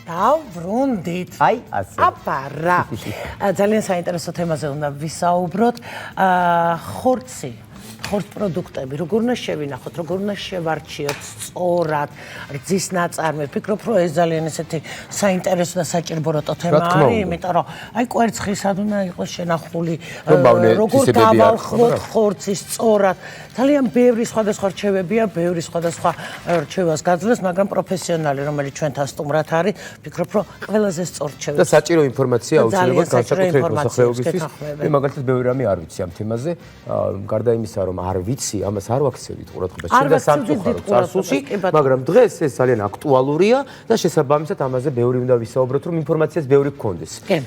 დავრუნდით. აი, ასე. აბარა. ძალიან საინტერესო თემაზე უნდა ვისაუბროთ. ხორცი. ხორც პროდუქტები, როგორ უნდა შევინახოთ, როგორ უნდა შევარჩიოთ სწორად, რძის ნაწარმი. ვფიქრობ, რომ ეს ძალიან ესეთი საინტერესო და საჭიროებო თემა არის, იმიტომ რომ აი კვერცხისად უნდა იყოს შენახული, როგორ დავალხოთ ხორცი სწორად. ძალიან ბევრი სხვადასხვა რჩევებია, ბევრი სხვადასხვა რჩევას გაძლევს, მაგრამ პროფესიონალი, რომელიც ჩვენთან სტუმრად არის, ვფიქრობ, რომ ყველაზე სწორ რჩევებს. და საჭირო ინფორმაცია აუცილებლად განსაკუთრებით მოსახლეობისთვის. მე მაგალითად ბევრი რამე არ ვიცი ამ თემაზე, გარდა იმისა, რომ არ ვიცი, ამას არ ვაქცევით ყურადღებას. შევიდა სამწუხაროდ წარსულში, მაგრამ დღეს ეს ძალიან აქტუალურია და შესაბამისად ამაზე ბევრი უნდა ვისაუბროთ, რომ ინფორმაციას ბევრი გქონდეს. კი.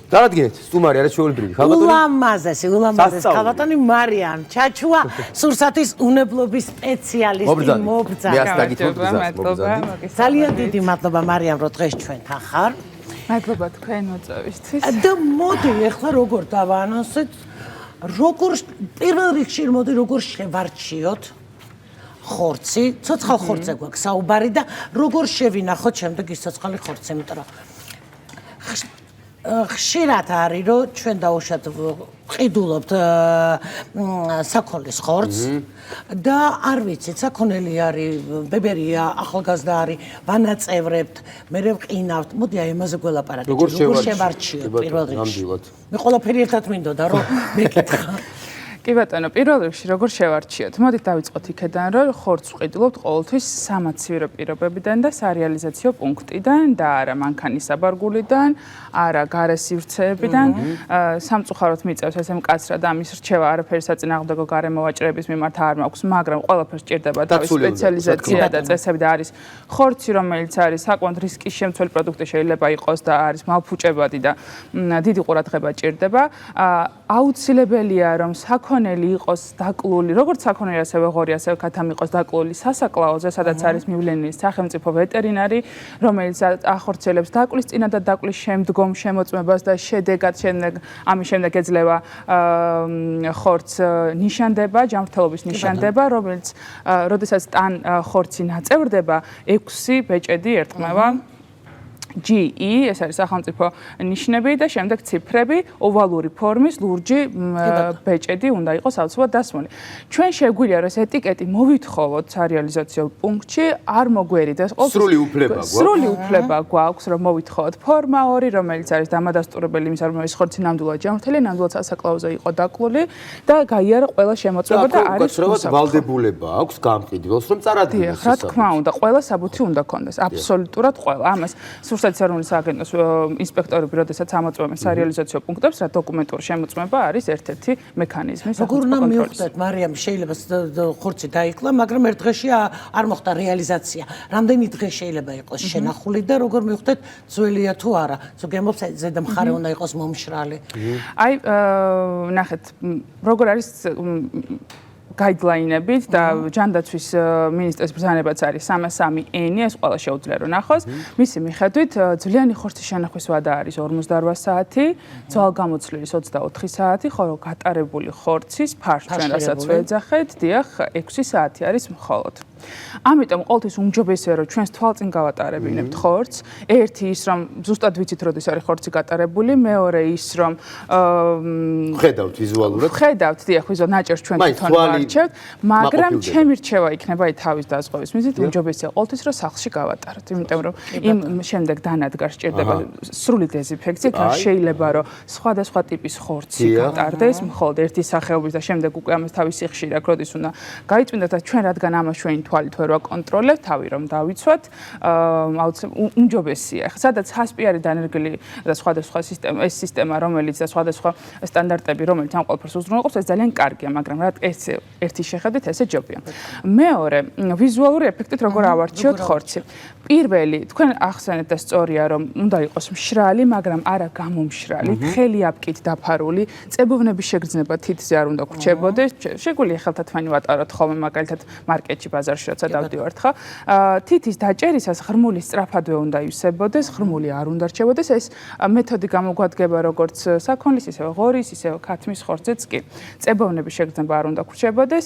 დარადგინეთ, სტუმარი არა ჩვეულებრივი ხალხი. ულამაზესი ხალხი მარიან ჩაჩუა, სურსათის უნებლობის სპეციალისტი მობრძანა. ძალიან დიდი მადლობა მარიან, რომ დღეს ჩვენთან ხარ. მადლობა თქვენ მოწვევისთვის. და მოდი ახლა როგორ დავაანონსეთ, როგორ პირველ რიგში მოდი როგორ შევარჩიოთ ხორცი, ცოცხალ ხორცზე გვაქვს საუბარი და როგორ შევინახოთ შემდეგ ის ცოცხალი ხორცი, იმიტომ რომ ხშირად არის, რომ ჩვენ დაუშვათ ყიდულობთ საქონლის ხორცს და არ ვიცით, საქონელი არის, ბებერია, ახალგაზრდა არის, ვანაწევრებთ, მე ვყინავთ. მოდი აი ამაზე გველაპარაკეთ. როგორ შევარჩიოთ პირველ რიგში. მე ყველაფერი ერთად მინდოდა, რომ მეკითხა. კი ბატონო, პირველ რიგში როგორ შევარჩიოთ? მოდით დავიწყოთ იქედან, რომ ხორცს ვყიდულობთ ყოველთვის სამაცივრო პირობებიდან და სარეალიზაციო პუნქტიდან და არა მანქანის საბარგულიდან, არა გარესივრცეებიდან. სამწუხაროდ მიწევს ესე მკაცრად ამის რჩევა, არაფერი საწინააღმდეგო გარემო ვაჭრების მიმართ არ მაქვს, მაგრამ ყველაფერს სჭირდება თავის სპეციალიზაცია და წესები და არის ხორცი, რომელიც არის საკმაოდ რისკის შემცველი პროდუქტი შეიძლება იყოს და არის მალფუჭებადი და დიდი ყურადღება ჭირდება. აუცილებელია რომ საქონელი იყოს დაკლული, როგორც საქონელი ასევე ღორი, ასევე ქათამი იყოს დაკლული სასაკლაოზე, სადაც არის მივლენილი სახელმწიფო ვეტერინარი, რომელიც ახორციელებს დაკლის წინა და დაკლის შემდგომ შემოწმებას და შედეგად ამის შემდეგ ეძლევა ხორცს ნიშანდება, ჯანმრთელობის ნიშანდება, რომელიც როდესაც თან ხორცი ნაწევრდება, 6 ბეჭედი ერტყმება. GE, ეს არის სახელმწიფო ნიშნები და შემდეგ ციფრები, ოვალური ფორმის ლურჯი ბეჭედი უნდა იყოს აუცილებლად დასმული. ჩვენ შეგვიძლია რომ ეს ეტიკეტი მოვითხოვოთ სარეალიზაციო პუნქტში, არ მოგვერიდეს ყოველთვის სრული უფლება გვაქვს. სრული უფლება გვაქვს რომ მოვითხოვოთ ფორმა 2, რომელიც არის დამადასტურებელი იმის რომ ეს ხორცი ნამდვილად ჯანმრთელი, ნამდვილად სასაკლაოზე იყო დაკლული და გაიარა ყველა შემოწმება და არის უსაფრთხო. ვალდებულება აქვს გამყიდველს რომ წარადგინოს. რა თქმა უნდა, ყველა საბუთი უნდა ქონდეს, აბსოლუტურად ყველა. ამას სურსათის ეროვნული სააგენტოს ინსპექტორები, როდესაც ამოწმებენ სარეალიზაციო პუნქტებს, რა დოკუმენტური შემოწმება არის ერთ-ერთი მექანიზმი. როგორ უნდა მივხვდეთ, მარიამ, შეიძლება ხორცი დაიკლა, მაგრამ ერთ დღეში არ მოხდა რეალიზაცია. რამდენი დღე შეიძლება იყოს შენახული და როგორ მივხვდეთ, ძველია თუ არა? ზოგიერთი ზედა მხარე უნდა იყოს მომშრალი. აი, ნახეთ, როგორ არის guideline-ებით და ჯანდაცვის მინისტრის ბრძანებაც არის 303N, ეს ყველა შეუძლია რომ ნახოს. მისი მიხედვით ძვლიანი ხორცის შენახვის ვადა არის 48 საათი, ძვალგამოცვლილის 24 საათი, ხოლო გატარებული ხორცის ფარს ჩვენ რასაც ვეძახეთ, დიახ, 6 საათი არის მხოლოდ. ამიტომ ყოველთვის უმჯობესია რომ ჩვენს თვალწინ გავატარებინებთ ხორცს. ერთი ის რომ ზუსტად ვიცით როდის არის ხორცი გატარებული, მეორე ის რომ ხედავთ ვიზუალურად. ხედავთ, დიახ, ვიზუალურად ნაჭერს ჩვენ თვითონ ვარჩევთ, მაგრამ ჩემი რჩევა იქნება აი თავის დაზღვევის მიზნით უმჯობესია ყოველთვის რომ სახლში გავატაროთ, იმიტომ რომ იმ შემდეგ დანადგარს სჭირდება სრული დეზინფექცია, და შეიძლება რომ სხვადასხვა ტიპის ხორცი გატარდეს, მხოლოდ ერთი სახეობის და შემდეგ უკვე ამას თავის სიხშირე აქვს, როდის უნდა გაიწმინდათ და ჩვენ რადგან ამას ჩვენი თვალით ვერ ვაკონტროლებთ, თავი რომ დავიცვათ, უმჯობესია. სადაც ჰასპი არის დანერგილი და სხვადასხვა სისტემა, ეს სისტემა, რომელიც და სხვადასხვა სტანდარტები, რომელიც ამ ყველაფერს უზრუნველყოფს, ეს ძალიან კარგია, მაგრამ რა ერთი შეხედვით ესე ჯობია. მეორე, ვიზუალური ეფექტით როგორ ავარჩიოთ ხორცი. პირველი, თქვენ ახსენეთ და სწორია, რომ უნდა იყოს მშრალი, მაგრამ არა გამომშრალი, თხელი აპკით დაფარული, წებოვნების შეგრძნება თითზე არ უნდა გრჩებოდეს. შეგვიძლია ხელთათმანი ვატაროთ ხოლმე მაგალითად მარკეტში, ბაზარში საწარში როცა დავდივართ ხო თითის დაჭერისას ღრმული სწრაფადვე უნდა ივსებოდეს ღრმული არ უნდა რჩებოდეს ეს მეთოდი გამოგვადგება როგორც საქონლის ისევე ღორის ისევე ქათმის ხორცეც კი წებოვნების შეგრძნება არ უნდა გრჩებოდეს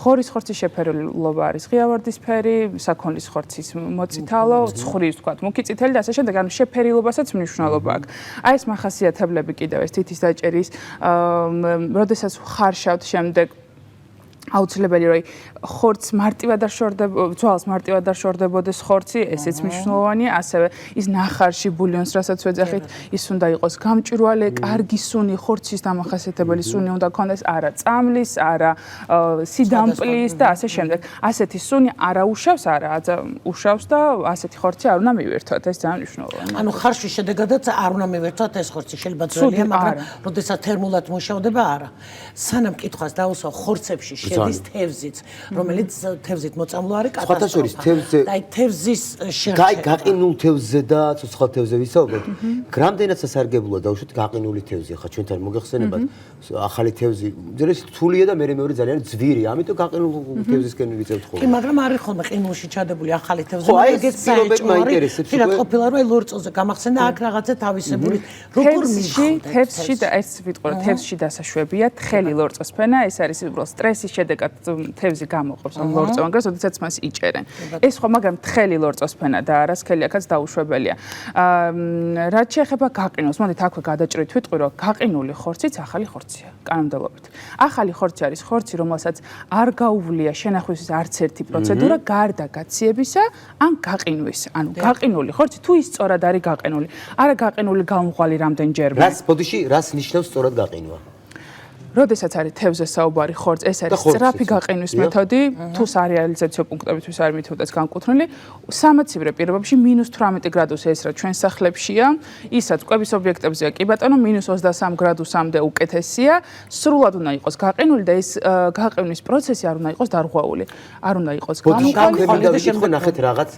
ღორის ხორცის შეფერილობა არის ღია ვარდისფერი საქონლის ხორცის მოწითალო ცხრის თქვა მუქი წითელი და ასე შემდეგ ანუ შეფერილობასაც მნიშვნელობა აქვს აი ეს მახასიათებლები კიდევ ეს თითის დაჭერის როდესაც ხარშავთ შემდეგ აუცილებელი რომ ხორცს მარტივად არ შორდებოდეს, ძვალს მარტივად არ შორდებოდეს ხორცი, ესეც მნიშვნელოვანია, ასევე ის ნახარში ბულიონს, რასაც ვეძახით, ის უნდა იყოს გამჭვირვალე, კარგი სუნი, ხორცის დამახასიათებელი სუნი უნდა ქონდეს, არა წამლის, არა სიდამპლის და ასე შემდეგ. ასეთი სუნი არა უშავს, არა უშავს და ასეთი ხორცი არ უნდა მივირთვათ, ეს ძალიან მნიშვნელოვანია. ანუ ხარშვის შედეგადაც არ უნდა მივირთვათ ეს ხორცი, შეიძლება ძველია, მაგრამ როდესაც თერმულად მუშავდება, არა. სანამ კითხვას დავუსვა ხორცებში შედის თევზიც, რომელიც თევზით მოწამლო არის კატასტროფა. და აი თევზის შერჩევა. გაყინულ თევზზე და ცოცხალ თევზზე ვისაუბრეთ. რამდენად სასარგებლოა დაუშვათ გაყინული თევზი. ხა ჩვენთან მოგეხსენებათ ახალი თევზი, ძირეს რთულია და მეორე ძალიან ძვირი. ამიტომ გაყინულ თევზისკენ ვიწევთ ხოლმე. კი, მაგრამ არის ხოლმე ყინულში ჩადებული ახალი თევზი, ეგეც საერთოდ მაინტერესებს. ფიქრობ ყოფილა რომ აი ლორწოზე გამახსენდა აქ რაღაცა თავისებური როგორ მიხდება. თევზში და ეს ვიტყოდი, თევზში დასაშვებია თხელი ლორწოსფენა, ეს არის უბრალოდ სტრესის შედეგად თევზი გამოყოფს ამ ლორწოვანგას, როდესაც მას იჭერენ. ეს ხო მაგრამ თხელი ლორწოსფენა და არა სქელი აქაც დაუშვებელია. რაც შეეხება გაყინულს, მოდით აქვე გადაჭრით ვიტყვი, რომ გაყინული ხორციც ახალი ხორცია, კანონმდებლობით. ახალი ხორცი არის ხორცი, რომელსაც არ გაუვლია შენახვისთვის არც ერთი პროცედურა გარდა გაციებისა ან გაყინვის. ანუ გაყინული ხორცი თუ ის სწორად არის გაყინული, არა გაყინული გამღვალი რამდენჯერმე. რას ნიშნავს სწორად გაყინვა? როდესაც არის თევზზე საუბარი ხორცს, ეს არის სწრაფი გაყინვის მეთოდი, თუ სარეალიზაციო პუნქტებისთვის არის მეთოდაც განკუთვნილი. სამაცივრე პირობებში -18 გრადუსი ეს რა ჩვენ სახლებშია, ისაც კვების ობიექტებზეა კი ბატონო -23 გრადუსამდე უკეთესია, სრულად უნდა იყოს გაყინული და ეს გაყინვის პროცესი არ უნდა იყოს დარღვეული. არ უნდა იყოს გამყინული და შემდგომ ნახეთ რაღაც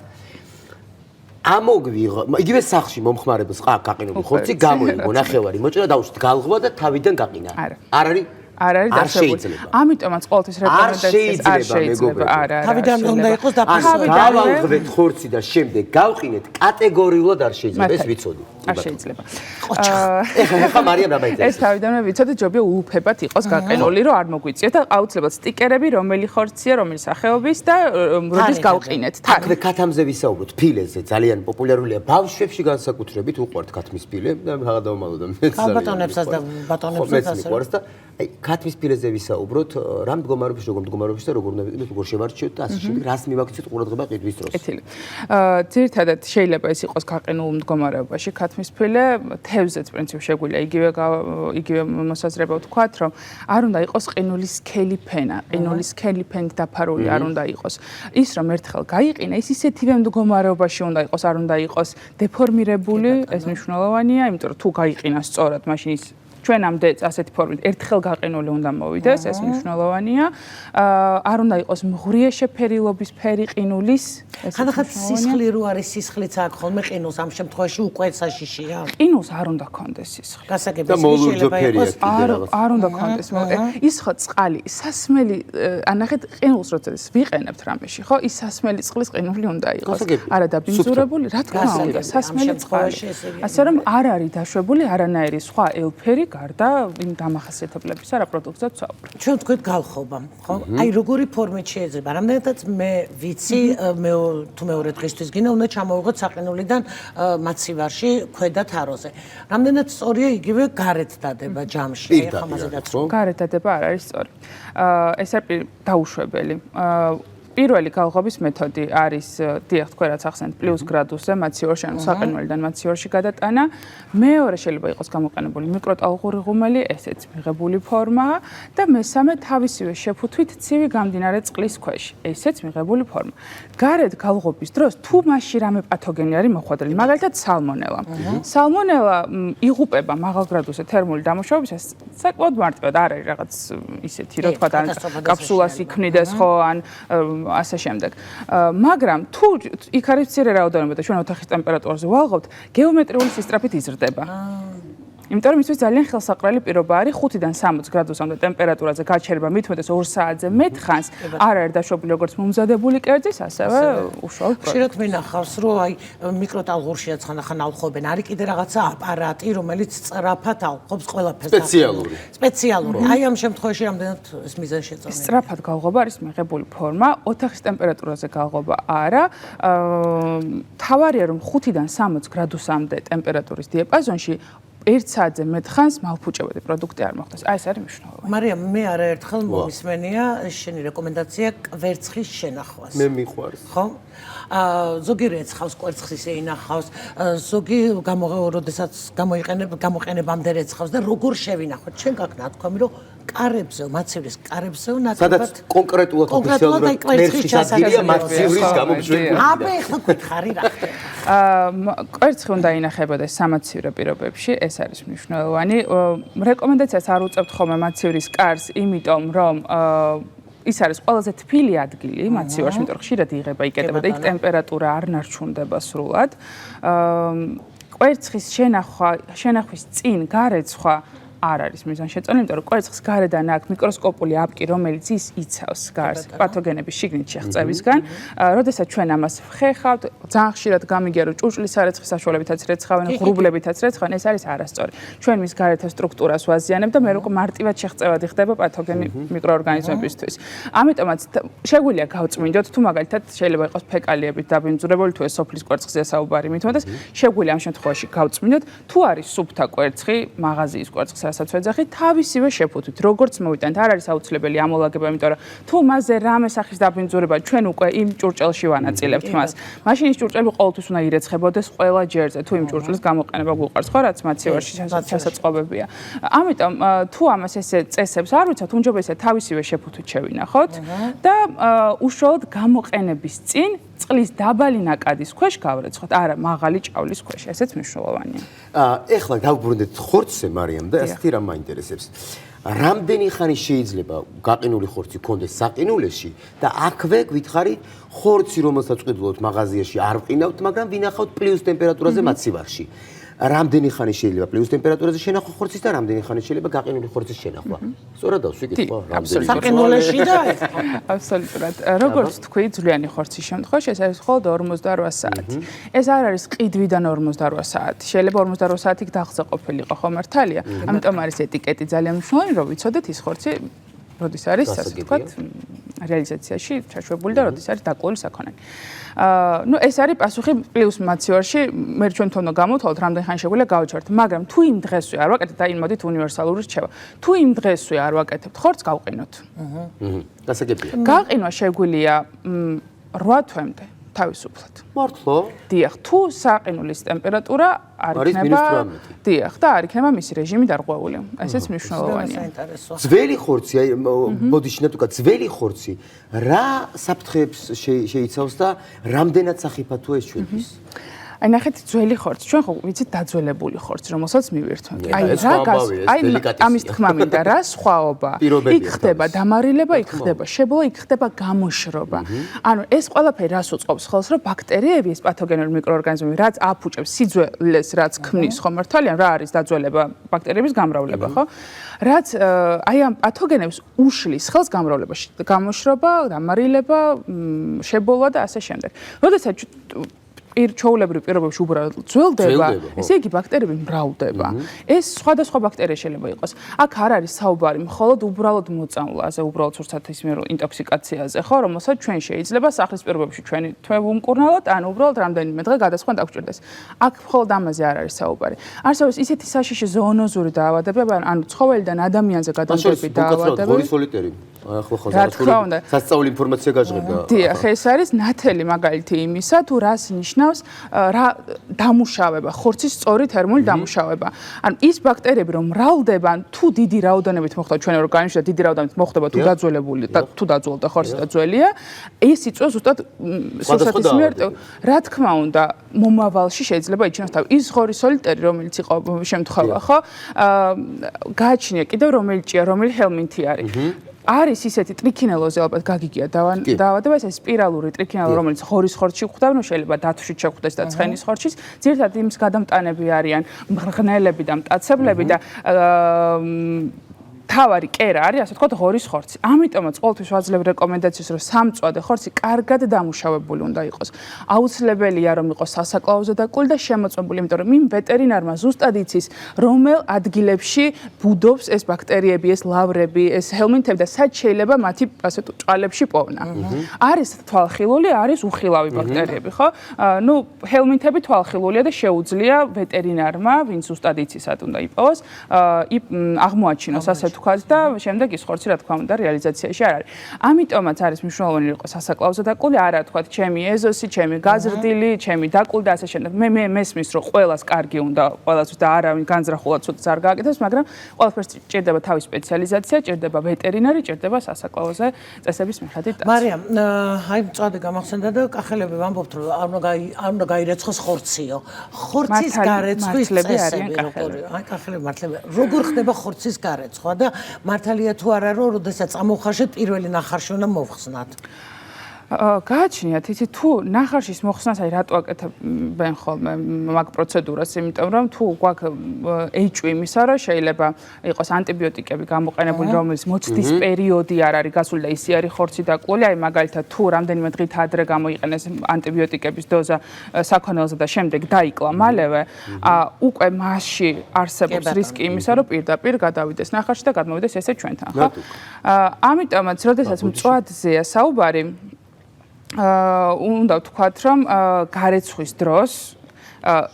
ამოგვიღო, იგივე სახში მომხმარებელს გაყინული ხორცი გამოიღო, ნახევარი მოჭრა დაუშვით გალღვა და თავიდან გაყინა. არ არის არ არის დასრულებული. ამიტომაც ყოველთვის რეკომენდაციას არ შეიძლება. არა. თავიდან უნდა იყოს დაფასებული. გავალღვეთ ხორცი და შემდეგ გავყინეთ კატეგორიულად არ შეიძლება. ეს ვიცოდი. არ შეიძლება. ეხლა მარიამ რა მაინტერესებს? ეს თავიდანვე ვიცოდი, ჯობია უუფებად იყოს გაყინული, რომ არ მოგვიწიოთ და აუცილებლად სტიკერები, რომელი ხორცია, რომელი სახეობის და როდის გავყინეთ. აქვე ქათამზე ვისაუბროთ, ფილეზე ძალიან პოპულარულია ბავშვებში განსაკუთრებით უყვართ ქათმის ფილე და რაღაც დავმალოდა მე. ბატონებსაც და ბატონებსაც ასე. და აი ქათმის ფილეზე ვისაუბროთ, რა მდგომარეობაში, როგორ მდგომარეობაში და როგორ როგორ შევარჩიოთ და ასე შემდეგ, რას მივაქციოთ ყურადღება ყიდვის დროს. კეთილი. ძირითადად შეიძლება ეს იყოს გაყინულ მდგომარეობაში ქათმის ფილე, თევზეც პრინციპში შეგვიძლია იგივე მოსაზრება ვთქვათ, რომ არ უნდა იყოს ყინულის სქელი ფენა, ყინულის სქელი ფენით დაფარული არ უნდა იყოს. ის რომ ერთხელ გაიყინა, ის ისეთივე მდგომარეობაში უნდა იყოს, არ უნდა იყოს დეფორმირებული, ეს მნიშვნელოვანია, იმიტომ რომ თუ გაიყინა სწორად, მაშინ ის ჩვენამდე ასეთი ფორმით ერთხელ გაყინული უნდა მოვიდეს, ეს მნიშვნელოვანია. არ უნდა იყოს მღვრიე შეფერილობის ფერი ყინულის, ეს ხანდახან სისხლი რო არის, სისხლიც აქვს ხოლმე ყინულს, ამ შემთხვევაში უკვე საშიშია. ყინულს არ უნდა ქონდეს სისხლი. გასაგებია, შეიძლება იყოს არ უნდა ქონდეს. ის ხო წყალი, სასმელი, ანახეთ ყინულს როდესაც ვიყენებთ რამეში, ხო? ის სასმელი წყლის ყინული უნდა იყოს. არა დაბინძურებული, რა თქმა უნდა, სასმელი წყალი. ასე რომ არ არის დაშვებული არანაირი სხვა ელფერი გარდა იმ დამახასიათებლებისა რა პროდუქტსაც ვსაუბრობ. ჩვენ თქვით გალხობა, ხო? აი როგორი ფორმით შეიძლება? რამდენადაც მე ვიცი, თუ მეორე დღისთვის გინდა უნდა ჩამოვიღოთ საყინულიდან მაცივარში ქვედა თაროზე. რამდენად სწორია იგივე გარეთ დადება ჯამში, ეხლა მაზედაც. გარეთ დადება არ არის სწორი. ეს არის დაუშვებელი. პირველი გალღობის მეთოდი არის დიახ თქვენ რაც ახსენეთ პლუს გრადუსზე მაციორში ანუ საყინველიდან მაციორში გადატანა. მეორე შეიძლება იყოს გამოყენებული მიკროტალღური ღუმელი, ესეც მიღებული ფორმაა და მესამე თავისივე შეფუთვით ცივი გამდინარე წყლის ქვეშ, ესეც მიღებული ფორმა. გარეთ გალღობის დროს თუ მასში რამე პათოგენი არის მოხვედრილი, მაგალითად სალმონელა. სალმონელა იღუპება მაღალ გრადუსზე თერმული დამუშავებისას საკმაოდ მარტივად არ არის რაღაც ისეთი რა თქვა და კაფსულას იქმნიდეს ხო ან ასე შემდეგ. მაგრამ თუ იქ არის მცირე რაოდენობა და ჩვენ ოთახის ტემპერატურაზე ვალღობთ, გეომეტრიული სისწრაფით იზრდება. იმიტომ რომ ისთვის ძალიან ხელსაყრელი პირობა არის 5-დან 60 გრადუსამდე ტემპერატურაზე გაჩერება მithumetes 2 საათზე მეტხანს არ არის დაშვებული როგორც მომზადებული კერძის, ასევე უშუალოდ პროექტი. ხშირად მინახავს, რომ აი მიკროტალღურშიაც ხან ალხობენ, არის კიდე რაღაცა აპარატი, რომელიც სწრაფად ალხობს ყველაფერს. სპეციალური. აი ამ შემთხვევაში რამდენად ეს მიზანშეწონილია. სწრაფად გალღობა არის მიღებული ფორმა, ოთახის ტემპერატურაზე გალღობა არა. თავარია რომ 5-დან 60 გრადუსამდე ტემპერატურის დიაპაზონში 1 საათზე მეტხანს მალფუჭებადი პროდუქტი არ მოხდეს. აი ეს არის მნიშვნელოვანი. მარიამ, მე არაერთხელ მომისმენია შენი რეკომენდაცია კვერცხის შენახვას. მე მიყვარს. ხო? ზოგი რეცხავს კვერცხის ენახავს, ზოგი როდესაც გამოიყენებამდე რეცხავს და როგორ შევინახოთ? ჩვენ გაქვს ნათქვამი, რომ კარებზე, მაცივრის კარებზე ნაკლებად სადაც კონკრეტულად ოფიციალურად კვერცხის ადგილია მაცივრის გამომშვენებელი. აბა ეხლა გვითხარი რა ხდება? კვერცხი უნდა ინახებოდეს სამაცივრო პირობებში, ეს არის მნიშვნელოვანი. რეკომენდაციას არ უწევთ ხოლმე მაცივრის კარს, იმიტომ რომ ის არის ყველაზე თბილი ადგილი მაცივარში, იმიტომ რომ ხშირად იღება, იკეტება და იქ ტემპერატურა არ ნარჩუნდება სრულად. კვერცხის შენახვის წინ გარეცხვა არ არის მიზანშეწონილი, იმიტომ რომ კვერცხს გარედან აქვს მიკროსკოპული აპკი, რომელიც ის იცავს გარს პათოგენების შიგნით შეღწევისგან. როდესაც ჩვენ ამას ვხეხავთ, ძალიან ხშირად გამიგია, რომ ჭურჭლის სარეცხვის საშუალებითაც რეცხავენ, ღრუბლებითაც რეცხავენ, ეს არის არასწორი. ჩვენ მის გარეთა სტრუქტურას ვაზიანებთ და მე როგორ მარტივად შეღწევადი ხდება პათოგენი მიკროორგანიზმებისთვის. ამიტომაც შეგვიძლია გავწმინდოთ, თუ მაგალითად შეიძლება იყოს ფეკალიებით დაბინძურებული, თუ ეს სოფლის კვერცხზეა საუბარი, მithumetes შეგვიძლია ამ შემთხვევაში გავწმინდოთ, თუ არის სუფთა კვერცხი, მაღაზიის კვერცხი რასაც ვეძახით, თავისივე შეფუთვით, როგორც მოვიტანთ, არ არის აუცილებელი ამოლაგება, იმიტომ რომ თუ მასზე რამე სახის დაბინძურება ჩვენ უკვე იმ ჭურჭელში ვანაწილებთ მას. მაშინ ის ჭურჭელი ყოველთვის უნდა ირეცხებოდეს ყველა ჯერზე, თუ იმ ჭურჭლის გამოყენება გვიყვარს, ხო, რაც მაცივარში შესაწყობებია. ამიტომ თუ ამას ესე წესებს არ ვიცათ, უმჯობესია თავისივე შეფუთვით შევინახოთ და უშუალოდ გამოყენების წინ წყლის დაბალი ნაკადის ქვეშ გავრეცხოთ, არა მაღალი ჭავლის ქვეშ, ესეც მნიშვნელოვანია. ეხლა დავბრუნდეთ ხორცზე, მარიამ, და ასეთი რამ მაინტერესებს. რამდენი ხანი შეიძლება გაყინული ხორცი გქონდეს საყინულეში და აქვე გითხარით ხორცი, რომელსაც ვყიდულობთ მაღაზიაში, არ ვყინავთ, მაგრამ ვინახავთ პლუს ტემპერატურაზე მაცივარში. რამდენი ხანი შეიძლება პლუს ტემპერატურაზე შენახვა ხორცის და რამდენი ხანი შეიძლება გაყინული ხორცის შენახვა? სწორად დავსვიკითხო, რამდენი საყინულეში და აბსოლუტურად. როგორც თქვი, ძვლიანი ხორცის შემთხვევაში ეს არის მხოლოდ 48 საათი. ეს არ არის ყიდვიდან 48 საათი. შეიძლება 48 საათი დაღზე ყოფილიყო, ხო მართალია? ამიტომ არის ეტიკეტი ძალიან მნიშვნელოვანი, რომ ვიცოდეთ ის ხორცი როდის არის, ასე ვთქვათ, რეალიზაციაში ჩაშვებული და როდის არის დაკლული საქონელი. ეს არის პასუხი პლუს მაცივარში, მე ჩვენ თვითონ გამოვთვალოთ, რამდენი ხანი შეგვიძლია გავიჩვენოთ, მაგრამ თუ იმ დღესვე არ ვაკეთებთ, და იმოდით უნივერსალური რჩევა. თუ იმ დღესვე არ ვაკეთებთ, ხორცს გავყინოთ. გასაგებია. გაყინვა შეგვიძლია 8 თვემდე. თავისუფლად. მართლა? დიახ, თუ საყინულის ტემპერატურა არ იქნება, დიახ, და არ იქნება მისი რეჟიმი დარღვეული. ესეც მნიშვნელოვანია. ძველი ხორცი, აი მოდი შინათუქა, ძველი ხორცი რა საფრთხეებს შეიცავს და რამდენად სახიფათოა ეს ჩვენთვის? აი ნახეთ ძველი ხორცი, ჩვენ ხო ვიცით დაძველებული ხორცი, რომელსაც მივირთვით. აი ამის თქმა მინდა რა სხვაობა. იქ ხდება დამარილება, იქ ხდება შებოლა, იქ ხდება გამოშრობა. ანუ ეს ყველაფერი რას უწყობს ხელს, რომ ბაქტერიები, ეს პათოგენური მიკროორგანიზმები, რაც აფუჭებს სიძველეს, რაც ქმნის, ხო მართალია, რა არის დაძველება, ბაქტერიების გამრავლება, ხო? რაც აი ამ პათოგენებს უშლის ხელს გამრავლებაში, გამოშრობა, დამარილება, შებოლა და ასე შემდეგ. როდესაც ჩვეულებრივ პირობებში უბრალოდ ძველდება, ესე იგი ბაქტერიები მრავლდება. ეს სხვადასხვა ბაქტერია შეიძლება იყოს. აქ არ არის საუბარი მხოლოდ უბრალოდ მოწამვლაზე, უბრალოდ სურსათისმიერ ინტოქსიკაციაზე, ხო, რომელსაც ჩვენ შეიძლება სახლის პირობებში ჩვენი თვევუმკურნალოთ, ან უბრალოდ რამდენიმე დღე გადასხმა დაგჭირდეს. აქ მხოლოდ ამაზე არ არის საუბარი. არსებობს ისეთი საშიში ზოონოზური დაავადებები, ანუ ცხოველიდან ადამიანზე გადამდებები დაავადებები. სასწაული ინფორმაცია გაჟღერდა. დიახ, ეს არის ნათელი მაგალითი იმისა, თუ რას ნიშნავს რა დამუშავება, ხორცის სწორი თერმული დამუშავება. ანუ ის ბაქტერიები რომ მრავლდება, თუ დიდი რაოდენობით მოხდება ჩვენ ორგანიზმში და დიდი რაოდენობით მოხდება თუ დაძველებული და თუ დაძველდა ხორცი და ძველია, ეს იწვევს ზუსტად სურსათისმიერ, რა თქმა უნდა, მომავალში შეიძლება იჩინოს თავი. ის ხორისოლიტერი, რომელიც იყო შემთხვევა, ხო? გააჩნია კიდევ რომელია, რომელი ჰელმინთი არის. არის ისეთი ტრიქინელოზე ალბათ გაგიგია დაავადება, ეს სპირალური ტრიქინელო, რომელიც ღორის ხორცში გვხვდება, ნუ შეიძლება დათვშიც შეგვხვდეს და ცხენის ხორცშიც. ძირითადად იმის გადამტანები არიან მღრღნელები და მტაცებლები და თავარი კერა არის, ასე ვთქვათ, ღორის ხორცი. ამიტომაც ყოველთვის ვაძლევ რეკომენდაციას, რომ სამწვადე ხორცი კარგად დამუშავებული უნდა იყოს. აუცილებელია, რომ იყოს სასაკლაოზე დაკული და შემოწმებული, იმიტომ რომ იმ ვეტერინარმა ზუსტად იცის, რომელ ადგილებში ბუდობს ეს ბაქტერიები, ეს ლავრები, ეს ჰელმინთები და სად შეიძლება მათი ასე თუ ჭყალებში პოვნა. არის თვალხილული, არის უხილავი ბაქტერიები, ხო? ნუ ჰელმინთები თვალხილულია და შეუძლია ვეტერინარმა, ვინც ზუსტად იცის, სად უნდა იპოვოს, აღმოაჩინოს ასე ვთქვათ და შემდეგ ის ხორცი რა თქმა უნდა რეალიზაციაში არ არის. ამიტომაც არის მნიშვნელოვანი რომ იყოს სასაკლაოზე დაკული, არა თქვათ ჩემი ეზოსი, ჩემი გაზრდილი, ჩემი დაკული და ასე შემდეგ. მე მესმის რომ ყველას კარგი უნდა, ყველას და არავინ განზრახულად ცოტა არ გააკეთებს, მაგრამ ყველაფერს ჭირდება თავის სპეციალიზაცია, ჭირდება ვეტერინარი, ჭირდება სასაკლაოზე წესების მიხედვით. მარიამ, აი მწვადი გამახსენდა და კახელები ვამბობთ რომ არ უნდა გაირეცხოს ხორციო. ხორცის გარეცხვის წესები როგორია? აი კახელები მართლები. როგორ ხდება ხორცის გარეცხვა და მართალია თუ არა რომ როდესაც ამოვხარშეთ პირველი ნახარში უნდა მოვხსნათ. გააჩნიათ, იცით, თუ ნახარშის მოხსნას აი რატო აკეთებენ ხოლმე მაგ პროცედურას, იმიტომ რომ თუ გვაქვს ეჭვი იმისა, რომ შეიძლება იყოს ანტიბიოტიკები გამოყენებული, რომელიც მოცდის პერიოდი არ არის გასული და ისე არის ხორცი დაკული, აი მაგალითად თუ რამდენიმე დღით ადრე გამოიყენეს ანტიბიოტიკების დოზა საქონელზე და შემდეგ დაიკლა მალევე, უკვე მასში არსებობს რისკი იმისა, რომ პირდაპირ გადავიდეს ნახარში და გადმოვიდეს ესე ჩვენთან, ხო? ამიტომაც, როდესაც მწვადზეა საუბარი, უნდა ვთქვათ, რომ გარეცხვის დროს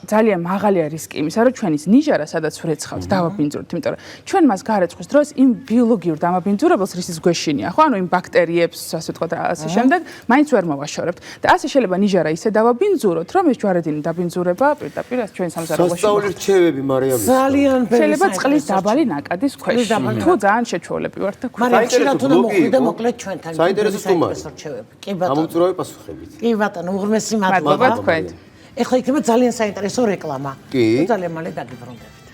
ძალიან მაღალია რისკი იმისა, რომ ჩვენის ნიჟარა, სადაც ვრეცხავთ, დავაბინძურებთ, იმიტომ რომ ჩვენ მას გარეცხვის დროს იმ ბიოლოგიურ დამაბინძურებელს, რისიც გვეშინია, ხო, ანუ იმ ბაქტერიებს, ასე ვთქვათ, ასე შემდეგ, მაინც ვერ მოვაშორებთ. და ასე შეიძლება ნიჟარა ისე დავაბინძუროთ, რომ ეს ჯვარედინი დაბინძურება პირდაპირ ჩვენ სამზარეულოში. სასწაული რჩევები, მარიამ. ძალიან შეიძლება წყლის დაბალი ნაკადის ქვეშ. თუ ძალიან შეჩვეულები ვართ და მაგრამ ხშირად უნდა მოხვიდე მოკლედ ჩვენთან. საინტერესო სტუმარი. კი ბატონო. ამომწურავი პასუხებით. კი ბატონო, უღრმესი მადლობა თქვენ. ეხლა იქნება ძალიან საინტერესო რეკლამა. კი. ძალიან მალე დაგიბრუნდებით.